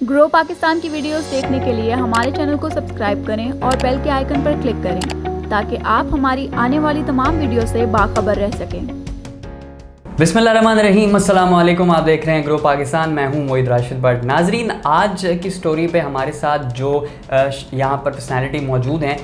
Grow Pakistan की videos देखने के लिए हमारे चैनल को सब्सक्राइब करें और बेल के आइकन पर क्लिक करें ताकि आप हमारी आने वाली तमाम वीडियो से बाखबर रह सकें। बिस्मिल्लाहिर्रहमानिर्रहीम, अस्सलाम वालेकुम। आप देख रहे हैं ग्रो पाकिस्तान। मैं हूं मोहित राशिद भट्ट। नाजरीन, आज की स्टोरी पे हमारे साथ जो यहाँ पर पर्सनैलिटी मौजूद हैं,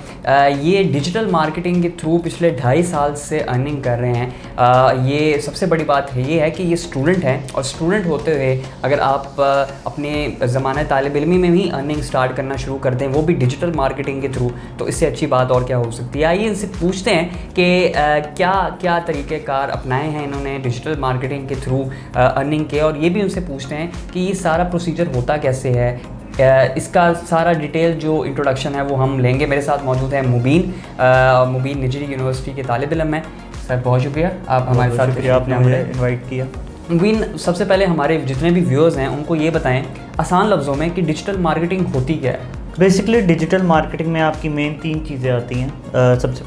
ये डिजिटल मार्केटिंग के थ्रू पिछले 2.5 साल से अर्निंग कर रहे हैं। ये सबसे बड़ी बात है ये है कि ये स्टूडेंट हैं और स्टूडेंट होते हुए अगर आप अपने ज़माने तालिब इल्मी में भी अर्निंग स्टार्ट करना शुरू कर दें, वो भी डिजिटल मार्केटिंग के थ्रू, तो इससे अच्छी बात और क्या हो सकती है। आइए इनसे पूछते हैं कि क्या क्या तरीक़ेकार अपनाए हैं इन्होंने डिजिटल मार्केटिंग के थ्रू अर्निंग के, और ये भी उनसे पूछते हैं कि ये सारा प्रोसीजर होता कैसे है। इसका सारा डिटेल जो इंट्रोडक्शन है वो हम लेंगे। मेरे साथ मौजूद है मुबीन निजरी यूनिवर्सिटी के तालिब इल्म है। सर बहुत शुक्रिया, आप हमारे साथ आपने मुझे इन्वाइट किया। मुबीन, सबसे पहले हमारे जितने भी व्यूअर्स हैं उनको ये बताएं आसान लफ्ज़ों में कि डिजिटल मार्केटिंग होती क्या है। बेसिकली डिजिटल मार्केटिंग में आपकी मेन 3 चीज़ें आती हैं। सबसे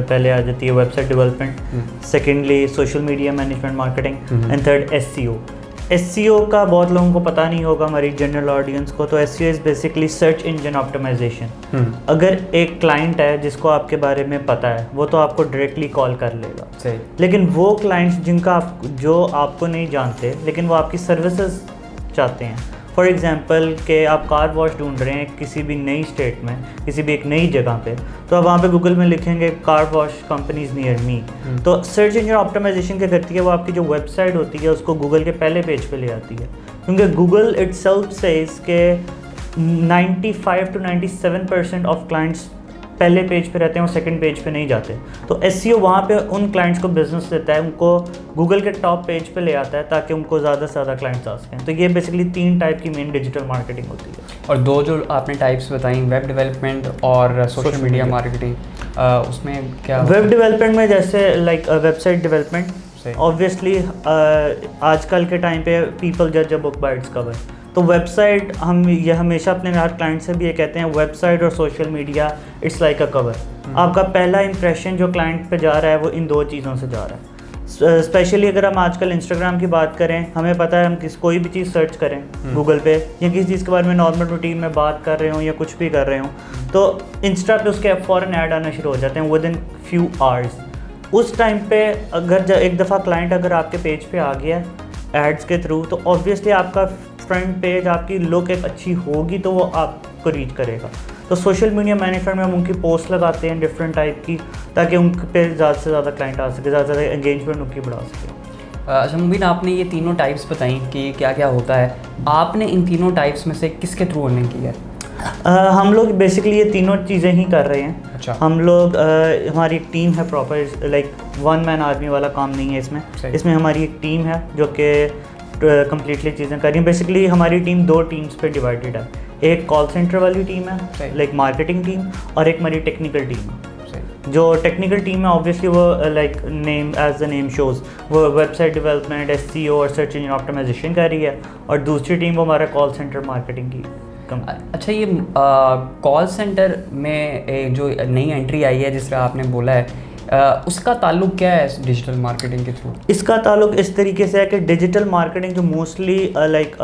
पहले आ जाती है website development, secondly social media management marketing and third SEO. SEO का बहुत लोगों को पता नहीं होगा, हमारी जनरल ऑडियंस को। तो SEO is basically search engine optimisation. अगर एक क्लाइंट है जिसको आपके बारे में पता है, वो तो आपको डायरेक्टली कॉल कर लेगा। सही। लेकिन वो क्लाइंट्स जो आपको नहीं जानते लेकिन वो आपकी सर्विसेज चाहते हैं, फॉर एग्ज़ाम्पल कि आप कार वॉश ढूंढ रहे हैं किसी भी नई स्टेट में, किसी भी एक नई जगह पे, तो आप वहाँ पे गूगल में लिखेंगे car wash companies near me. तो सर्च इंजन ऑप्टिमाइजेशन क्या करती है, वो आपकी जो वेबसाइट होती है उसको गूगल के पहले पेज पे ले आती है, क्योंकि गूगल इटसेल्फ सेज के 95 to 97% ऑफ क्लाइंट्स पहले पेज पे रहते हैं, वो सेकंड पेज पे नहीं जाते। तो एसईओ वहाँ पे उन क्लाइंट्स को बिजनेस देता है, उनको गूगल के टॉप पेज पे ले आता है ताकि उनको ज़्यादा से ज़्यादा क्लाइंट्स आ सकें। तो ये बेसिकली 3 टाइप की मेन डिजिटल मार्केटिंग होती है। और 2 जो आपने टाइप्स बताई, वेब डेवलपमेंट और सोशल मीडिया मार्केटिंग, उसमें क्या? वेब डेवलपमेंट में जैसे लाइक वेबसाइट डेवलपमेंट, ऑब्वियसली आजकल के टाइम पे पीपल जज a book by its cover. तो वेबसाइट, हम ये हमेशा अपने हर क्लाइंट से भी ये कहते हैं, वेबसाइट और social media it's like a cover. आपका पहला इंप्रेशन जो क्लाइंट पे जा रहा है वो इन 2 चीज़ों से जा रहा है। स्पेशली अगर हम आजकल इंस्टाग्राम की बात करें, हमें पता है हम कोई भी चीज़ सर्च करें गूगल पे या किसी चीज़ के बारे में नॉर्मल रूटीन में बात कर रहे हो या कुछ भी कर रहे हो, तो इंस्टा पे उसके फ़ौरन ऐड आना शुरू हो जाते हैं विद इन फ्यू आवर्स। उस टाइम पे अगर एक दफ़ा क्लाइंट अगर आपके पेज पे आ गया एड्स के थ्रू, तो ऑब्वियसली आपका फ्रंट पेज, आपकी लुक एक अच्छी होगी तो वो आपको रीच करेगा। तो सोशल मीडिया मैनेजमेंट में हम उनकी पोस्ट लगाते हैं डिफरेंट टाइप की, ताकि उन पे ज़्यादा से ज़्यादा क्लाइंट आ सके, ज़्यादा से ज़्यादा एंगेजमेंट उनकी बढ़ा सके। अच्छा मुबीन, आपने ये तीनों टाइप्स बताई कि क्या क्या होता है। आपने इन तीनों टाइप्स में से किसके थ्रू अर्निंग की है? हम लोग बेसिकली ये तीनों चीज़ें ही कर रहे हैं। अच्छा। हम लोग हमारी एक टीम है प्रॉपर, लाइक 1 मैन आर्मी वाला काम नहीं है इसमें हमारी एक टीम है जो कि कम्प्लीटली चीज़ें कर रही है। बेसिकली हमारी टीम 2 टीम्स पे डिवाइडेड है। एक कॉल सेंटर वाली टीम है, लाइक मार्केटिंग टीम, और एक हमारी टेक्निकल टीम है। जो टेक्निकल टीम है ऑब्वियसली वो like name as the name shows, वो वेबसाइट डेवलपमेंट, एसईओ और सर्च इंजन ऑप्टिमाइजेशन कर रही है, और दूसरी टीम वो हमारा कॉल सेंटर मार्केटिंग की। अच्छा, ये कॉल सेंटर में जो नई एंट्री आई है जिस तरह आपने बोला है, उसका ताल्लुक क्या है डिजिटल मार्केटिंग के थ्रू? इसका ताल्लुक इस तरीके से है कि डिजिटल मार्केटिंग जो मोस्टली लाइक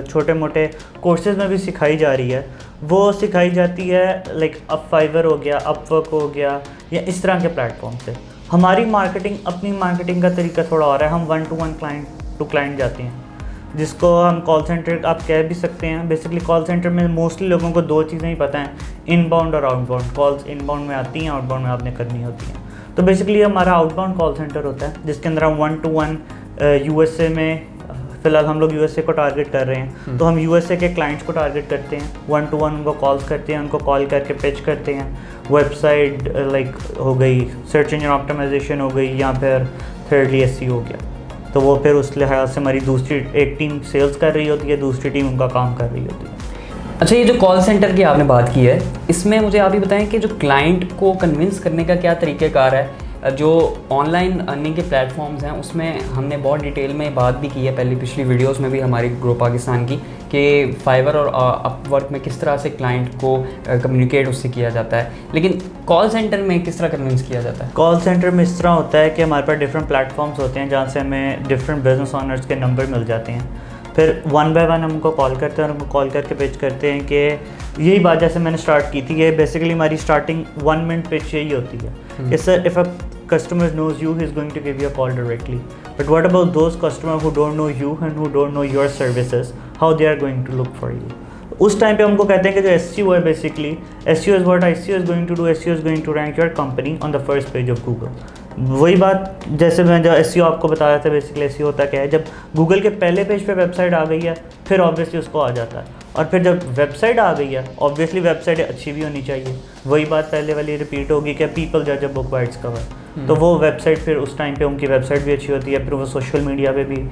छोटे मोटे कोर्सेज में भी सिखाई जा रही है, वो सिखाई जाती है लाइक फाइवर हो गया, अपवर्क हो गया, या इस तरह के प्लेटफॉर्म से। हमारी मार्केटिंग, अपनी मार्केटिंग का तरीका थोड़ा और है। हम 1 to 1 क्लाइंट टू क्लाइंट जाते हैं, जिसको हम कॉल सेंटर आप कह भी सकते हैं। बेसिकली कॉल सेंटर में मोस्टली लोगों को 2 चीज़ें ही पता हैं, इनबाउंड और आउटबाउंड। कॉल्स इनबाउंड में आती हैं, आउटबाउंड में आपने करनी होती हैं। तो बेसिकली हमारा आउटबाउंड कॉल सेंटर होता है जिसके अंदर हम 1 to 1 यूएसए में, फ़िलहाल हम लोग यूएसए को टारगेट कर रहे हैं, तो हम यूएसए के क्लाइंट्स को टारगेट करते हैं, 1 to 1 उनको कॉल्स करते हैं, उनको कॉल करके पिच करते हैं। वेबसाइट लाइक हो गई, सर्च इंजन ऑप्टिमाइजेशन हो गई, या फिर थर्डली एसईओ हो गया। तो वो फिर उस लिहाज से हमारी दूसरी एक टीम सेल्स कर रही होती है, दूसरी टीम उनका काम कर रही होती है। अच्छा, ये जो कॉल सेंटर की आपने बात की है, इसमें मुझे आप ही बताएं कि जो क्लाइंट को कन्विंस करने का क्या तरीक़ेकार है। जो ऑनलाइन अर्निंग के प्लेटफॉर्म्स हैं उसमें हमने बहुत डिटेल में बात भी की है पहले पिछली वीडियोस में भी हमारी ग्रो पाकिस्तान की, कि फाइवर और अपवर्क में किस तरह से क्लाइंट को कम्युनिकेट उससे किया जाता है, लेकिन कॉल सेंटर में किस तरह कन्विंस किया जाता है? कॉल सेंटर में इस तरह होता है कि हमारे पास डिफरेंट प्लेटफॉर्म्स होते हैं जहाँ से हमें डिफरेंट बिजनेस ऑनर्स के नंबर मिल जाते हैं। फिर वन बाय वन हम उनको कॉल करते हैं और उनको कॉल करके पिच करते हैं कि यही बात जैसे मैंने स्टार्ट की थी, ये बेसिकली हमारी स्टार्टिंग 1 मिनट पिच यही होती है कि sir if a customer knows you, he is going to give you a call directly. But what about those customers who don't know you and who don't know your services? How they are going to look for you? उस time पे हमको कहते हैं कि जो SEO है basically, SEO is what SEO is going to do. SEO is going to rank your company on the first page of Google. वही बात जैसे मैं जब SEO आपको बताया था, बेसिकली SEO होता क्या है, जब गूगल के पहले पेज पे वेबसाइट आ गई है फिर ऑब्वियसली उसको आ जाता है, और फिर जब वेबसाइट आ गई है ऑब्वियसली वेबसाइट अच्छी भी होनी चाहिए। वही बात पहले वाली रिपीट होगी कि पीपल जज a book by its cover, तो वो वेबसाइट फिर उस टाइम पे उनकी वेबसाइट भी अच्छी होती है, फिर वो सोशल मीडिया पे भी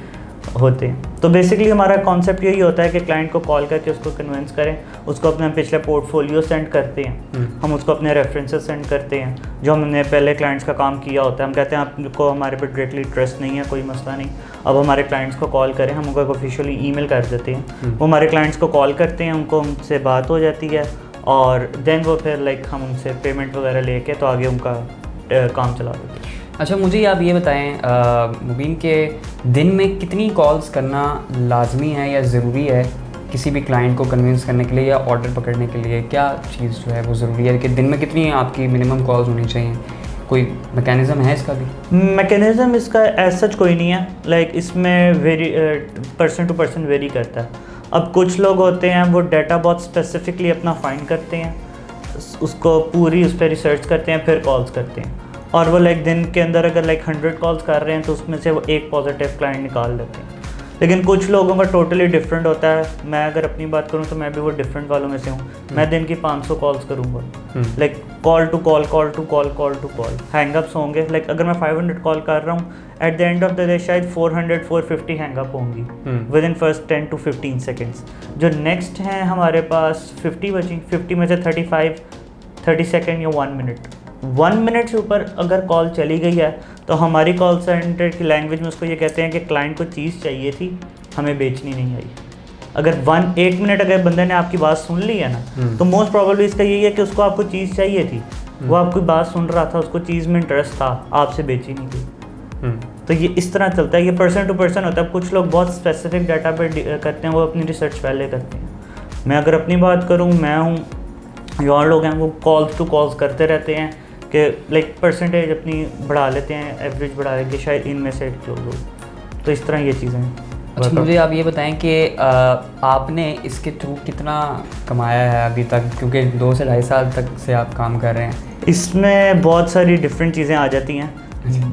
होते हैं। तो बेसिकली हमारा कॉन्सेप्ट यही होता है कि क्लाइंट को कॉल करके उसको कन्विंस करें, उसको अपना पिछले पोर्टफोलियो सेंड करते हैं, हम उसको अपने रेफरेंसेस सेंड करते हैं जो हमने पहले क्लाइंट्स का काम किया होता है। हम कहते हैं आपको हमारे पर डायरेक्टली ट्रस्ट नहीं है, कोई मसला नहीं, अब हमारे क्लाइंट्स को कॉल करें, हम उनको ऑफिशियली ईमेल कर देते हैं, वो हमारे क्लाइंट्स को कॉल करते हैं, उनको उनसे बात हो जाती है और देन वो फिर लाइक हम उनसे पेमेंट वगैरह लेके तो आगे उनका काम चला देते हैं। अच्छा, मुझे आप ये बताएं मुबीन के दिन में कितनी कॉल्स करना लाजमी है या ज़रूरी है किसी भी क्लाइंट को कन्विंस करने के लिए या ऑर्डर पकड़ने के लिए? क्या चीज़ जो है वो ज़रूरी है कि दिन में कितनी आपकी मिनिमम कॉल्स होनी चाहिए? कोई मैकेनिज़्म है इसका भी? मैकेनिज़्म इसका एज सच कोई नहीं है, लाइक इसमें vary person to person vary करता है। अब कुछ लोग होते हैं वो डाटा बहुत स्पेसिफिकली अपना फाइंड करते हैं, उसको पूरी उस पर रिसर्च करते हैं, फिर कॉल्स करते हैं, और वो लाइक दिन के अंदर अगर लाइक 100 कॉल्स कर रहे हैं तो उसमें से वो एक पॉजिटिव क्लाइंट निकाल लेते हैं। लेकिन कुछ लोगों का टोटली डिफरेंट होता है। मैं अगर अपनी बात करूं तो मैं भी वो डिफरेंट वालों में से हूं। मैं दिन की 500 कॉल्स करूंगा, like call to call, call to call, call to call, hangups होंगे। लाइक अगर मैं 500 कॉल कर रहा हूँ, at the end of the day शायद 400-450 हैंगअप होंगी within first 10 to 15 seconds. जो नेक्स्ट हैं हमारे पास 50 बची, 50 में से 30 सेकेंड या 1 मिनट। 1 मिनट से ऊपर अगर कॉल चली गई है तो हमारी कॉल सेंटर की लैंग्वेज में उसको ये कहते हैं कि क्लाइंट को चीज़ चाहिए थी, हमें बेचनी नहीं आई। अगर 1 मिनट अगर बंदे ने आपकी बात सुन ली है ना, तो मोस्ट प्रोबेबली इसका यही है कि उसको आपको चीज़ चाहिए थी, वो आपकी बात सुन रहा था, उसको चीज़ में इंटरेस्ट था, आपसे बेची नहीं गई। तो ये इस तरह चलता है, ये पर्सन टू पर्सन होता है। कुछ लोग बहुत स्पेसिफिक डाटा पर करते हैं, वो अपनी रिसर्च पहले करते हैं। मैं अगर अपनी बात करूँ, मैं हूँ, और लोग हैं वो कॉल्स टू कॉल्स करते रहते हैं कि लाइक परसेंटेज अपनी बढ़ा लेते हैं, एवरेज बढ़ा लेंगे, शायद इनमें से क्लोज हो। तो इस तरह ये चीज़ें हैं। अच्छा, मुझे आप ये बताएं कि आपने इसके थ्रू कितना कमाया है अभी तक, क्योंकि 2 से 2.5 साल तक से आप काम कर रहे हैं। इसमें बहुत सारी डिफरेंट चीज़ें आ जाती हैं।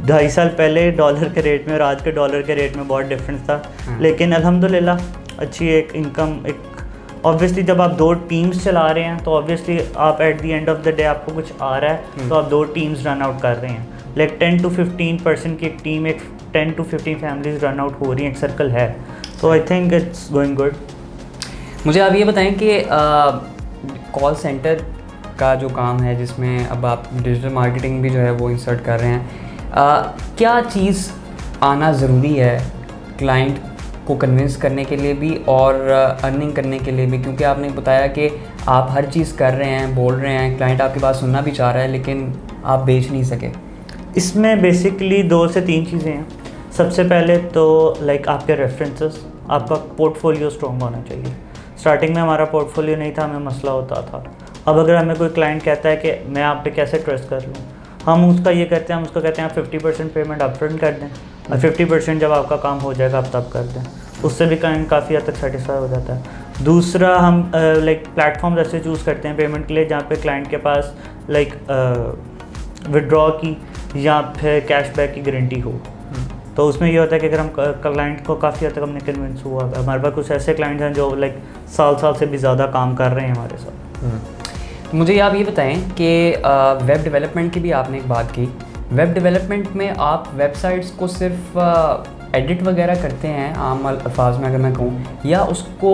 2.5 साल पहले डॉलर के रेट में और आज के डॉलर के रेट में बहुत डिफरेंस था, लेकिन अल्हम्दुलिल्लाह अच्छी एक इनकम, एक ऑब्वियसली जब आप 2 टीम्स चला रहे हैं तो ऑब्वियसली आप eight the end of the day आपको कुछ आ रहा है, तो आप 2 टीम्स रन आउट कर रहे हैं। लाइक 10 to 15 पर्सन की एक टीम, एक 10 to 15 फैमिलीज रन आउट हो रही हैं, एक सर्कल है। तो I think it's going good. मुझे आप ये बताएं कि कॉल सेंटर का जो काम है जिसमें अब आप डिजिटल मार्केटिंग भी जो है वो इंसर्ट कर रहे हैं, क्या चीज़ आना ज़रूरी है क्लाइंट को कन्विंस करने के लिए भी और अर्निंग करने के लिए भी? क्योंकि आपने बताया कि आप हर चीज़ कर रहे हैं, बोल रहे हैं, क्लाइंट आपकी बात सुनना भी चाह रहा है, लेकिन आप बेच नहीं सके। इसमें बेसिकली 2 से 3 चीज़ें हैं। सबसे पहले तो लाइक आपके रेफरेंसेस, आपका पोर्टफोलियो स्ट्रॉन्ग होना चाहिए। स्टार्टिंग में हमारा पोर्टफोलियो नहीं था, हमें मसला होता था। अब अगर हमें कोई क्लाइंट कहता है कि मैं आप पे कैसे ट्रस्ट कर लूँ, हम उसका ये कहते हैं, हम उसको कहते हैं आप 50% पेमेंट अपफ्रंट कर दें और 50% जब आपका काम हो जाएगा आप तब कर दें। उससे भी क्लाइंट काफ़ी हद तक सेटिस्फाई हो जाता है। दूसरा, हम लाइक प्लेटफॉर्म ऐसे चूज़ करते हैं पेमेंट के लिए जहाँ पे क्लाइंट के पास लाइक विड्रॉ की या फिर कैशबैक की गारंटी हो। तो उसमें ये होता है कि अगर हम क्लाइंट को काफ़ी हद तक हमने कन्विंस हुआ, हमारे पास कुछ ऐसे क्लाइंट हैं जो लाइक साल से भी ज़्यादा काम कर रहे हैं हमारे साथ। मुझे आप ये बताएं कि वेब डेवलपमेंट की भी आपने एक बात की। वेब डेवलपमेंट में आप वेबसाइट्स को सिर्फ एडिट वगैरह करते हैं आम अल्फाज में अगर मैं कहूँ, या उसको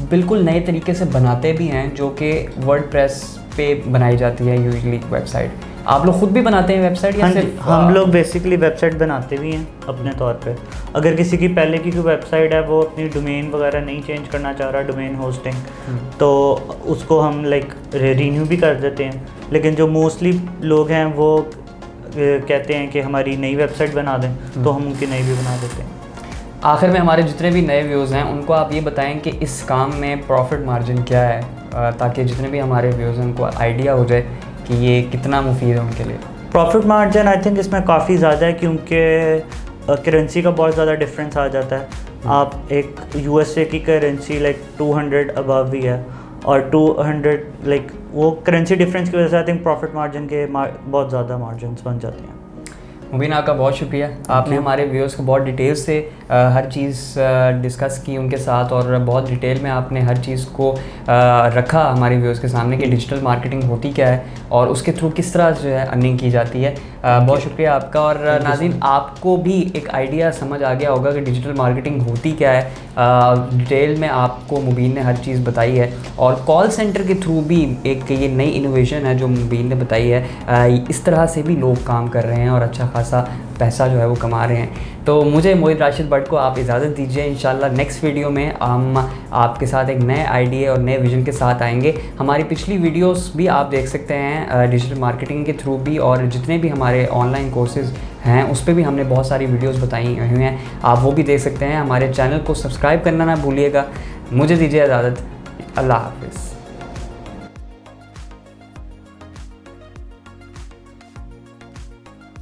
बिल्कुल नए तरीके से बनाते भी हैं जो कि वर्डप्रेस पे बनाई जाती है यूजुअली वेबसाइट? आप लोग खुद भी बनाते हैं वेबसाइट या सिर्फ? हम लोग बेसिकली वेबसाइट बनाते भी हैं अपने तौर पे। अगर किसी की पहले की कोई वेबसाइट है, वो अपनी डोमेन वगैरह नहीं चेंज करना चाह रहा, डोमेन होस्टिंग, तो उसको हम लाइक रीन्यू भी कर देते हैं। लेकिन जो मोस्टली लोग हैं वो कहते हैं कि हमारी नई वेबसाइट बना दें, तो हम उनकी नई भी बना देते हैं। आखिर में हमारे जितने भी नए व्यूज़ हैं उनको आप ये बताएं कि इस काम में प्रॉफिट मार्जिन क्या है, ताकि जितने भी हमारे व्यूज़ हैं उनको आइडिया हो जाए कि ये कितना मुफीद है उनके लिए। प्रॉफिट मार्जिन आई थिंक इसमें काफ़ी ज़्यादा है, क्योंकि करेंसी का बहुत ज़्यादा डिफरेंस आ जाता है। आप एक यूएसए की करेंसी लाइक 200 अबव भी है, और 200 लाइक वो करेंसी डिफरेंस की वजह से आई थिंक प्रॉफिट मार्जिन के बहुत ज़्यादा मार्जिन बन जाते हैं। मुबीन आपका बहुत शुक्रिया, आपने हमारे व्यूअर्स को बहुत डिटेल से हर चीज़ डिस्कस की उनके साथ, और बहुत डिटेल में आपने हर चीज़ को रखा हमारे व्यूअर्स के सामने कि डिजिटल मार्केटिंग होती क्या है और उसके थ्रू किस तरह जो है अर्निंग की जाती है। बहुत शुक्रिया आपका। और नाज़रीन, आपको भी एक आइडिया समझ आ गया होगा कि डिजिटल मार्केटिंग होती क्या है। डिटेल में आपको मुबीन ने हर चीज़ बताई है, और कॉल सेंटर के थ्रू भी एक ये नई इनोवेशन है जो मुबीन ने बताई है। इस तरह से भी लोग काम कर रहे हैं और अच्छा खासा पैसा जो है वो कमा रहे हैं। तो मुझे मोहित राशिद भट्ट को आप इजाज़त दीजिए। इंशाल्लाह नेक्स्ट वीडियो में हम आपके साथ एक नए आइडिया और नए विजन के साथ आएंगे। हमारी पिछली वीडियोस भी आप देख सकते हैं डिजिटल मार्केटिंग के थ्रू भी, और जितने भी हमारे ऑनलाइन कोर्सेज़ हैं उस पर भी हमने बहुत सारी वीडियोस बताई हुई हैं, आप वो भी देख सकते हैं। हमारे चैनल को सब्सक्राइब करना ना भूलिएगा। मुझे दीजिए इजाज़त, अल्लाह हाफ़िज़।